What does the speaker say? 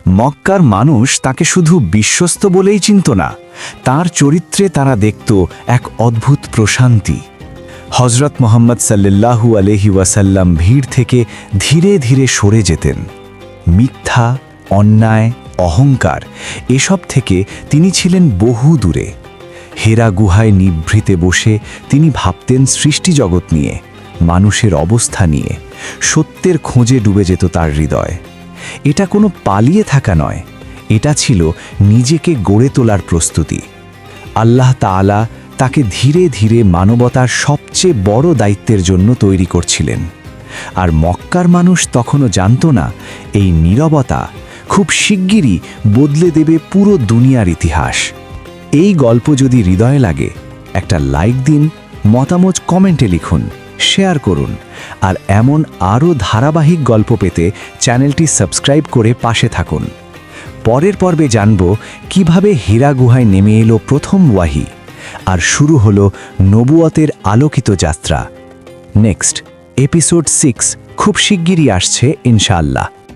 মক্কার মানুষ তাকে শুধু বিশ্বস্ত বলেই চিনত না, তার চরিত্রে তারা দেখত এক অদ্ভুত প্রশান্তি। হজরত মোহাম্মদ সাল্লাল্লাহু আলাইহি ওয়াসাল্লাম ভিড় থেকে ধীরে ধীরে সরে যেতেন। মিথ্যা, অন্যায়, অহংকার এসব থেকে তিনি ছিলেন বহু দূরে। হেরা গুহায় নিভৃতে বসে তিনি ভাবতেন সৃষ্টিজগৎ নিয়ে, মানুষের অবস্থা নিয়ে। সত্যের খোঁজে ডুবে যেত তার হৃদয়। এটা কোনো পালিয়ে থাকা নয়, এটা ছিল নিজেকে গড়ে তোলার প্রস্তুতি। আল্লাহ তাআলা তাকে ধীরে ধীরে মানবতার সবচেয়ে বড় দায়িত্বের জন্য তৈরি করছিলেন। আর মক্কার মানুষ তখনও জানত না এই নীরবতা খুব শিগগিরই বদলে দেবে পুরো দুনিয়ার ইতিহাস। এই গল্প যদি হৃদয়ে লাগে, একটা লাইক দিন, মতামত কমেন্টে লিখুন, শেয়ার করুন। আর এমন আরও ধারাবাহিক গল্প পেতে চ্যানেলটি সাবস্ক্রাইব করে পাশে থাকুন। পরের পর্বে জানব কিভাবে হীরা গুহায় নেমে এলো প্রথম ওয়াহি, আর শুরু হলো নবুয়তের আলোকিত যাত্রা। নেক্সট এপিসোড 6 খুব শিগগিরই আসছে ইনশাআল্লাহ।